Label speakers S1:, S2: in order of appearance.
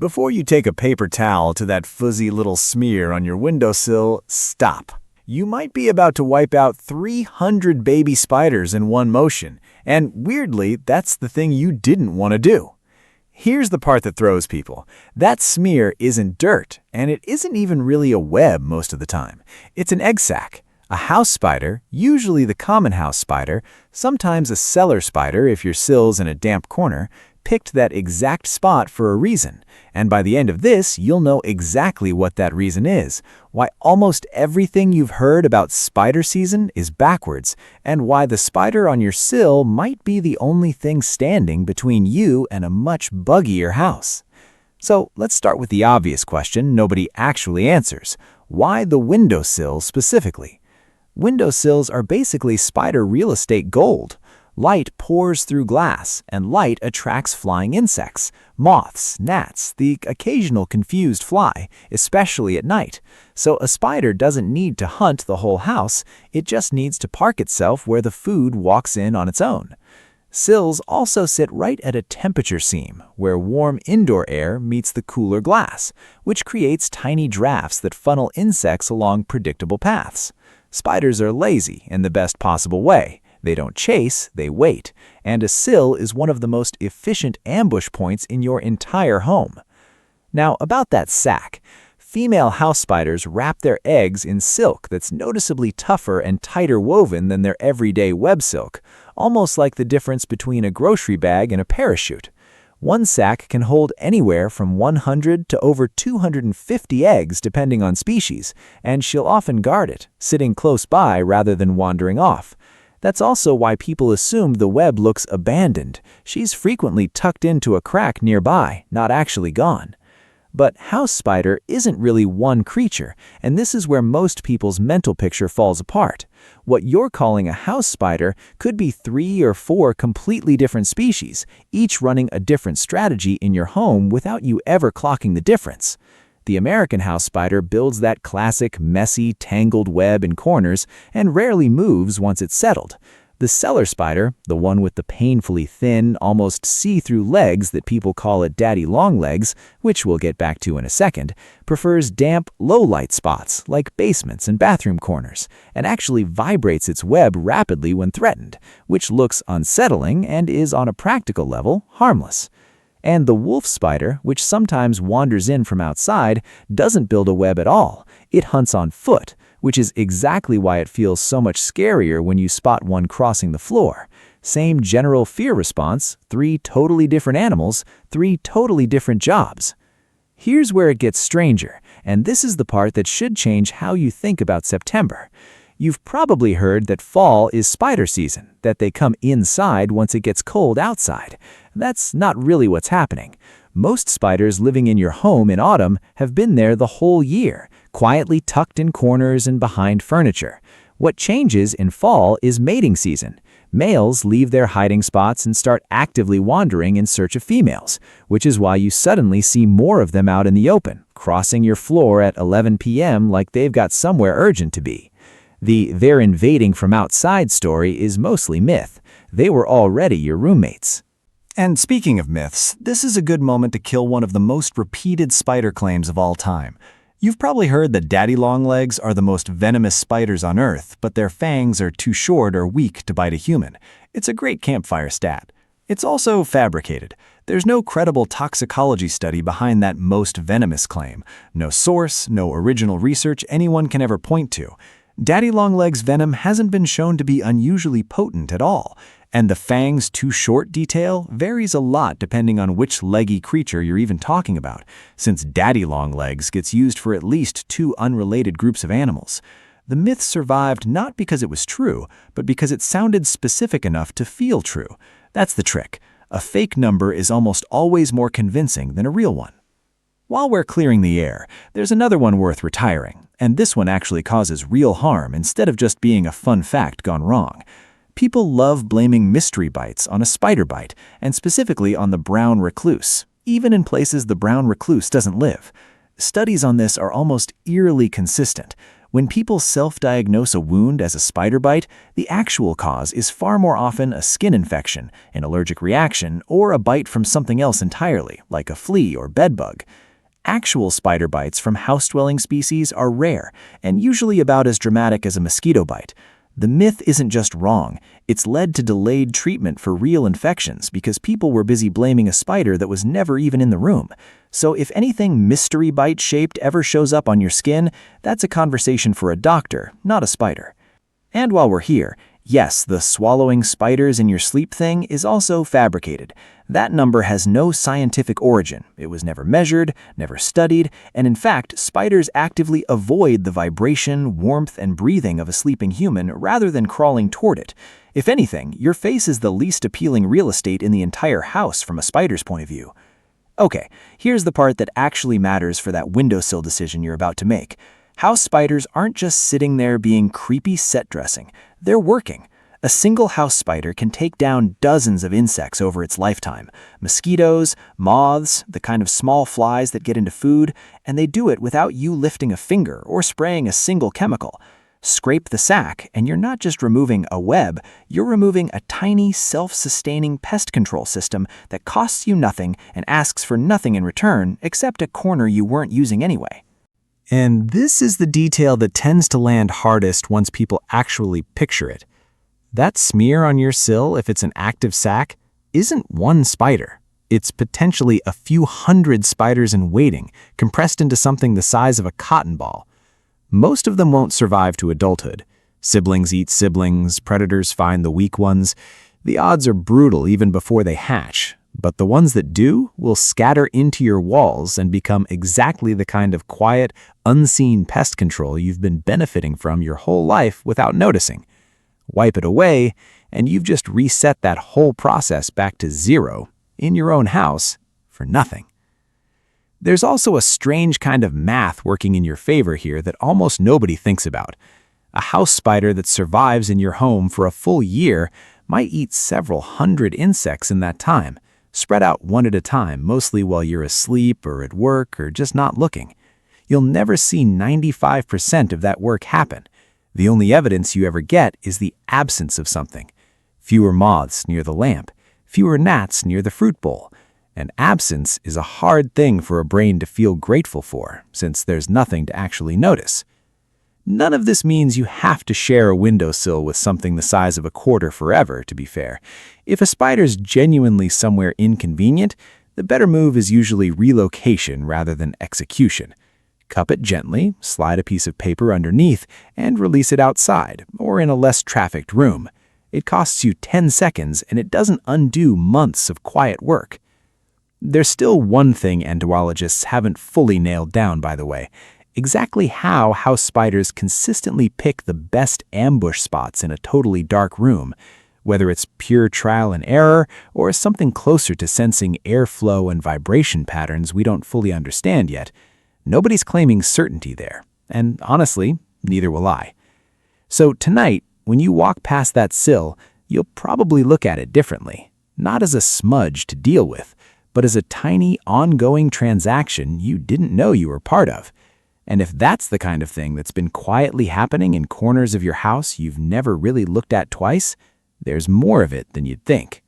S1: Before you take a paper towel to that fuzzy little smear on your windowsill, stop. You might be about to wipe out 300 baby spiders in one motion, and weirdly, that's the thing you didn't want to do. Here's the part that throws people. That smear isn't dirt, and it isn't even really a web most of the time. It's an egg sac. A house spider, usually the common house spider, sometimes a cellar spider if your sill's in a damp corner, picked that exact spot for a reason. And by the end of this, you'll know exactly what that reason is, why almost everything you've heard about spider season is backwards, and why the spider on your sill might be the only thing standing between you and a much buggier house. So let's start with the obvious question nobody actually answers. Why the windowsill specifically? Windowsills are basically spider real estate gold. Light pours through glass, and light attracts flying insects, moths, gnats, the occasional confused fly, especially at night. So a spider doesn't need to hunt the whole house, it just needs to park itself where the food walks in on its own. Sills also sit right at a temperature seam, where warm indoor air meets the cooler glass, which creates tiny drafts that funnel insects along predictable paths. Spiders are lazy in the best possible way. They don't chase, they wait, and a sill is one of the most efficient ambush points in your entire home. Now, about that sac. Female house spiders wrap their eggs in silk that's noticeably tougher and tighter woven than their everyday web silk, almost like the difference between a grocery bag and a parachute. One sac can hold anywhere from 100 to over 250 eggs depending on species, and she'll often guard it, sitting close by rather than wandering off. That's also why people assume the web looks abandoned. She's frequently tucked into a crack nearby, not actually gone. But house spider isn't really one creature, and this is where most people's mental picture falls apart. What you're calling a house spider could be 3 or 4 completely different species, each running a different strategy in your home without you ever clocking the difference. The American house spider builds that classic, messy, tangled web in corners and rarely moves once it's settled. The cellar spider, the one with the painfully thin, almost see-through legs that people call it daddy long legs, which we'll get back to in a second, prefers damp, low-light spots like basements and bathroom corners, and actually vibrates its web rapidly when threatened, which looks unsettling and is, on a practical level, harmless. And the wolf spider, which sometimes wanders in from outside, doesn't build a web at all. It hunts on foot, which is exactly why it feels so much scarier when you spot one crossing the floor. Same general fear response, 3 totally different animals, 3 totally different jobs. Here's where it gets stranger, and this is the part that should change how you think about September. You've probably heard that fall is spider season, that they come inside once it gets cold outside. That's not really what's happening. Most spiders living in your home in autumn have been there the whole year, quietly tucked in corners and behind furniture. What changes in fall is mating season. Males leave their hiding spots and start actively wandering in search of females, which is why you suddenly see more of them out in the open, crossing your floor at 11 p.m. like they've got somewhere urgent to be. The "they're invading from outside" story is mostly myth. They were already your roommates. And speaking of myths, this is a good moment to kill one of the most repeated spider claims of all time. You've probably heard that daddy longlegs are the most venomous spiders on Earth, but their fangs are too short or weak to bite a human. It's a great campfire stat. It's also fabricated. There's no credible toxicology study behind that most venomous claim. No source, no original research anyone can ever point to. Daddy longlegs' venom hasn't been shown to be unusually potent at all, and the fangs too short detail varies a lot depending on which leggy creature you're even talking about, since daddy longlegs gets used for at least 2 unrelated groups of animals. The myth survived not because it was true, but because it sounded specific enough to feel true. That's the trick. A fake number is almost always more convincing than a real one. While we're clearing the air, there's another one worth retiring, and this one actually causes real harm instead of just being a fun fact gone wrong. People love blaming mystery bites on a spider bite, and specifically on the brown recluse, even in places the brown recluse doesn't live. Studies on this are almost eerily consistent. When people self-diagnose a wound as a spider bite, the actual cause is far more often a skin infection, an allergic reaction, or a bite from something else entirely, like a flea or bedbug. Actual spider bites from house-dwelling species are rare and usually about as dramatic as a mosquito bite. The myth isn't just wrong, it's led to delayed treatment for real infections because people were busy blaming a spider that was never even in the room. So if anything mystery bite-shaped ever shows up on your skin, that's a conversation for a doctor, not a spider. And while we're here, yes, the swallowing spiders in your sleep thing is also fabricated. That number has no scientific origin. It was never measured, never studied, and in fact, spiders actively avoid the vibration, warmth, and breathing of a sleeping human rather than crawling toward it. If anything, your face is the least appealing real estate in the entire house from a spider's point of view. Okay, here's the part that actually matters for that windowsill decision you're about to make. House spiders aren't just sitting there being creepy set dressing. They're working. A single house spider can take down dozens of insects over its lifetime. Mosquitoes, moths, the kind of small flies that get into food, and they do it without you lifting a finger or spraying a single chemical. Scrape the sac, and you're not just removing a web, you're removing a tiny, self-sustaining pest control system that costs you nothing and asks for nothing in return except a corner you weren't using anyway. And this is the detail that tends to land hardest once people actually picture it. That smear on your sill, if it's an active sac, isn't one spider. It's potentially a few hundred spiders in waiting, compressed into something the size of a cotton ball. Most of them won't survive to adulthood. Siblings eat siblings, predators find the weak ones. The odds are brutal even before they hatch. But the ones that do will scatter into your walls and become exactly the kind of quiet, unseen pest control you've been benefiting from your whole life without noticing. Wipe it away, and you've just reset that whole process back to zero in your own house for nothing. There's also a strange kind of math working in your favor here that almost nobody thinks about. A house spider that survives in your home for a full year might eat several hundred insects in that time, spread out one at a time, mostly while you're asleep or at work or just not looking. You'll never see 95% of that work happen. The only evidence you ever get is the absence of something. Fewer moths near the lamp, fewer gnats near the fruit bowl. And absence is a hard thing for a brain to feel grateful for, since there's nothing to actually notice. None of this means you have to share a windowsill with something the size of a quarter forever, to be fair. If a spider's genuinely somewhere inconvenient, the better move is usually relocation rather than execution. Cup it gently, slide a piece of paper underneath, and release it outside, or in a less trafficked room. It costs you 10 seconds, and it doesn't undo months of quiet work. There's still one thing entomologists haven't fully nailed down, by the way. Exactly how house spiders consistently pick the best ambush spots in a totally dark room, whether it's pure trial and error or something closer to sensing airflow and vibration patterns we don't fully understand yet. Nobody's claiming certainty there, and honestly, neither will I. So tonight, when you walk past that sill, you'll probably look at it differently, not as a smudge to deal with, but as a tiny, ongoing transaction you didn't know you were part of. And if that's the kind of thing that's been quietly happening in corners of your house you've never really looked at twice, there's more of it than you'd think.